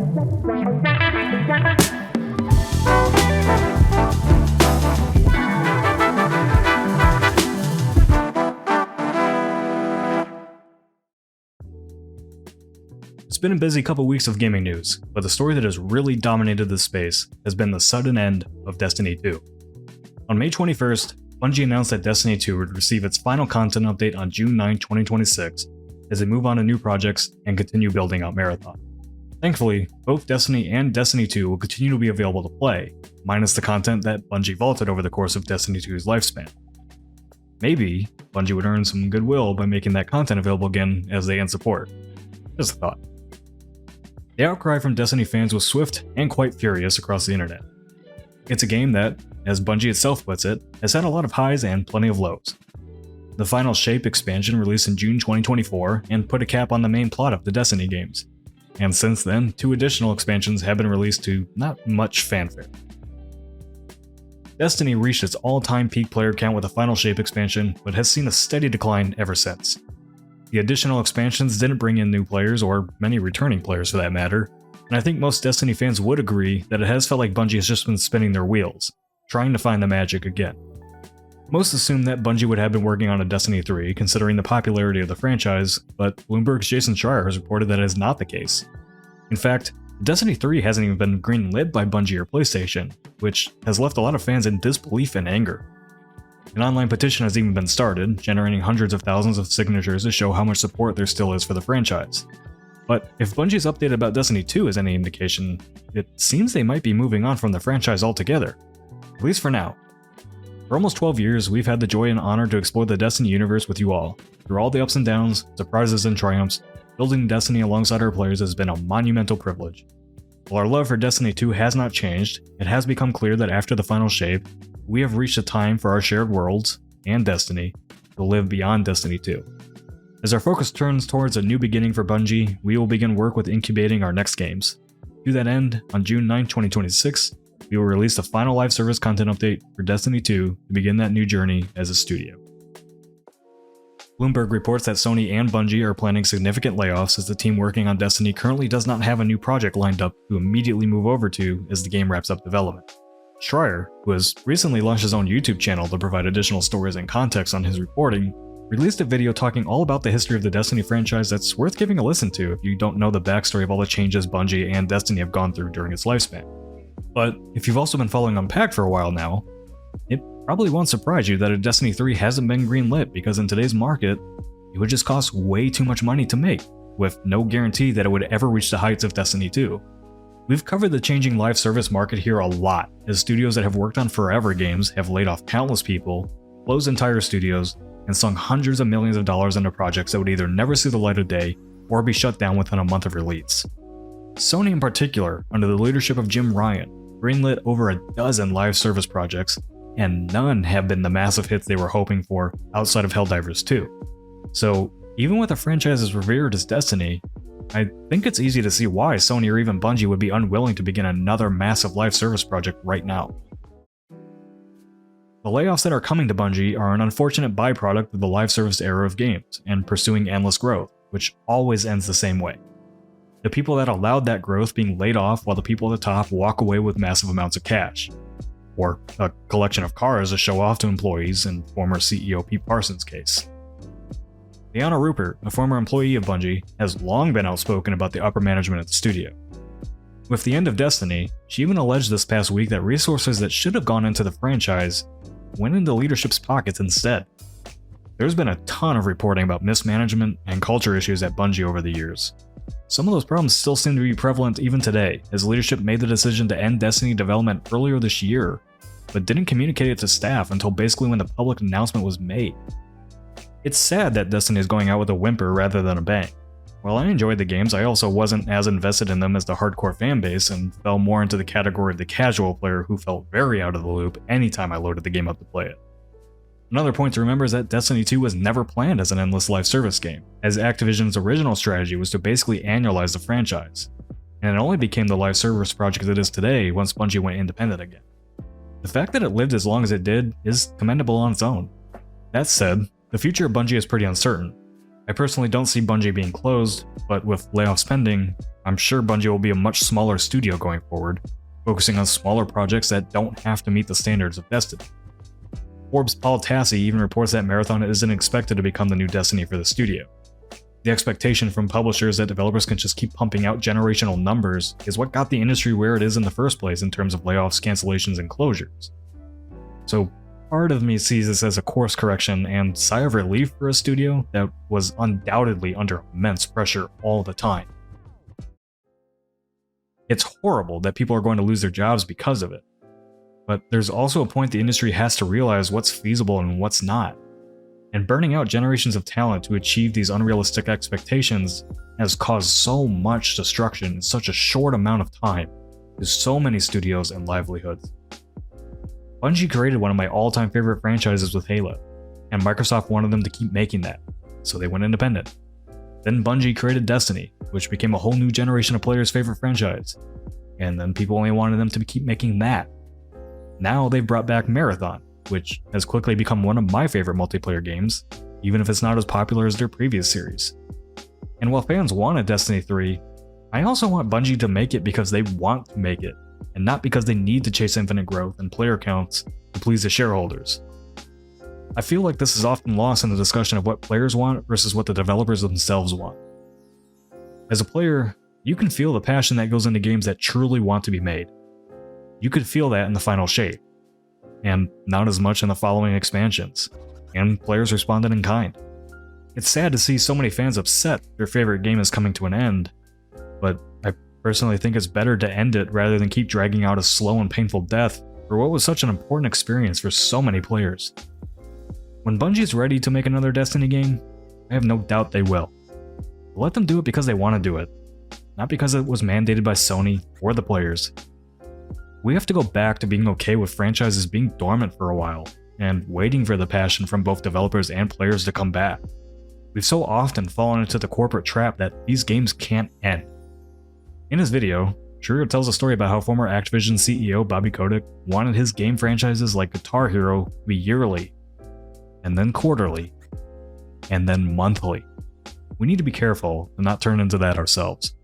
It's been a busy couple weeks of gaming news, but the story that has really dominated this space has been the sudden end of Destiny 2. On May 21st, Bungie announced that Destiny 2 would receive its final content update on June 9, 2026, as they move on to new projects and continue building out Marathon. Thankfully, both Destiny and Destiny 2 will continue to be available to play, minus the content that Bungie vaulted over the course of Destiny 2's lifespan. Maybe Bungie would earn some goodwill by making that content available again as they end support. Just a thought. The outcry from Destiny fans was swift and quite furious across the internet. It's a game that, as Bungie itself puts it, has had a lot of highs and plenty of lows. The final Shape expansion released in June 2024 and put a cap on the main plot of the Destiny games. And since then, 2 additional expansions have been released to not much fanfare. Destiny reached its all-time peak player count with the final Shape expansion, but has seen a steady decline ever since. The additional expansions didn't bring in new players, or many returning players for that matter, and I think most Destiny fans would agree that it has felt like Bungie has just been spinning their wheels, trying to find the magic again. Most assumed that Bungie would have been working on a Destiny 3, considering the popularity of the franchise, but Bloomberg's Jason Schreier has reported that is not the case. In fact, Destiny 3 hasn't even been greenlit by Bungie or PlayStation, which has left a lot of fans in disbelief and anger. An online petition has even been started, generating hundreds of thousands of signatures to show how much support there still is for the franchise. But if Bungie's update about Destiny 2 is any indication, it seems they might be moving on from the franchise altogether. At least for now. For almost 12 years, we've had the joy and honor to explore the Destiny universe with you all. Through all the ups and downs, surprises and triumphs, building Destiny alongside our players has been a monumental privilege. While our love for Destiny 2 has not changed, it has become clear that after the final Shape, we have reached a time for our shared worlds, and Destiny, to live beyond Destiny 2. As our focus turns towards a new beginning for Bungie, we will begin work with incubating our next games. To that end, on June 9, 2026, we will release the final live service content update for Destiny 2 to begin that new journey as a studio. Bloomberg reports that Sony and Bungie are planning significant layoffs as the team working on Destiny currently does not have a new project lined up to immediately move over to as the game wraps up development. Schreier, who has recently launched his own YouTube channel to provide additional stories and context on his reporting, released a video talking all about the history of the Destiny franchise that's worth giving a listen to if you don't know the backstory of all the changes Bungie and Destiny have gone through during its lifespan. But if you've also been following Unpacked for a while now, it probably won't surprise you that a Destiny 3 hasn't been greenlit because in today's market, it would just cost way too much money to make, with no guarantee that it would ever reach the heights of Destiny 2. We've covered the changing live service market here a lot, as studios that have worked on forever games have laid off countless people, closed entire studios, and sunk hundreds of millions of dollars into projects that would either never see the light of day or be shut down within a month of release. Sony in particular, under the leadership of Jim Ryan, greenlit over a dozen live service projects, and none have been the massive hits they were hoping for outside of Helldivers 2. So, even with a franchise as revered as Destiny, I think it's easy to see why Sony or even Bungie would be unwilling to begin another massive live service project right now. The layoffs that are coming to Bungie are an unfortunate byproduct of the live service era of games and pursuing endless growth, which always ends the same way. The people that allowed that growth being laid off while the people at the top walk away with massive amounts of cash. Or a collection of cars to show off to employees in former CEO Pete Parsons' case. Deanna Rupert, a former employee of Bungie, has long been outspoken about the upper management at the studio. With the end of Destiny, she even alleged this past week that resources that should have gone into the franchise went into leadership's pockets instead. There's been a ton of reporting about mismanagement and culture issues at Bungie over the years. Some of those problems still seem to be prevalent even today, as leadership made the decision to end Destiny development earlier this year, but didn't communicate it to staff until basically when the public announcement was made. It's sad that Destiny is going out with a whimper rather than a bang. While I enjoyed the games, I also wasn't as invested in them as the hardcore fanbase and fell more into the category of the casual player who felt very out of the loop anytime I loaded the game up to play it. Another point to remember is that Destiny 2 was never planned as an endless live service game, as Activision's original strategy was to basically annualize the franchise, and it only became the live service project it is today once Bungie went independent again. The fact that it lived as long as it did is commendable on its own. That said, the future of Bungie is pretty uncertain. I personally don't see Bungie being closed, but with layoffs pending, I'm sure Bungie will be a much smaller studio going forward, focusing on smaller projects that don't have to meet the standards of Destiny. Forbes' Paul Tassi even reports that Marathon isn't expected to become the new Destiny for the studio. The expectation from publishers that developers can just keep pumping out generational numbers is what got the industry where it is in the first place in terms of layoffs, cancellations, and closures. So part of me sees this as a course correction and sigh of relief for a studio that was undoubtedly under immense pressure all the time. It's horrible that people are going to lose their jobs because of it, but there's also a point the industry has to realize what's feasible and what's not. And burning out generations of talent to achieve these unrealistic expectations has caused so much destruction in such a short amount of time to so many studios and livelihoods. Bungie created one of my all-time favorite franchises with Halo, and Microsoft wanted them to keep making that, so they went independent. Then Bungie created Destiny, which became a whole new generation of players' favorite franchise, and then people only wanted them to keep making that. Now they've brought back Marathon, which has quickly become one of my favorite multiplayer games, even if it's not as popular as their previous series. And while fans wanted Destiny 3, I also want Bungie to make it because they want to make it, and not because they need to chase infinite growth and player counts to please the shareholders. I feel like this is often lost in the discussion of what players want versus what the developers themselves want. As a player, you can feel the passion that goes into games that truly want to be made. You could feel that in the final shape, and not as much in the following expansions, and players responded in kind. It's sad to see so many fans upset their favorite game is coming to an end, but I personally think it's better to end it rather than keep dragging out a slow and painful death for what was such an important experience for so many players. When Bungie's ready to make another Destiny game, I have no doubt they will. But let them do it because they want to do it, not because it was mandated by Sony or the players. We have to go back to being okay with franchises being dormant for a while, and waiting for the passion from both developers and players to come back. We've so often fallen into the corporate trap that these games can't end. In his video, Schreier tells a story about how former Activision CEO Bobby Kotick wanted his game franchises like Guitar Hero to be yearly, and then quarterly, and then monthly. We need to be careful and not turn into that ourselves.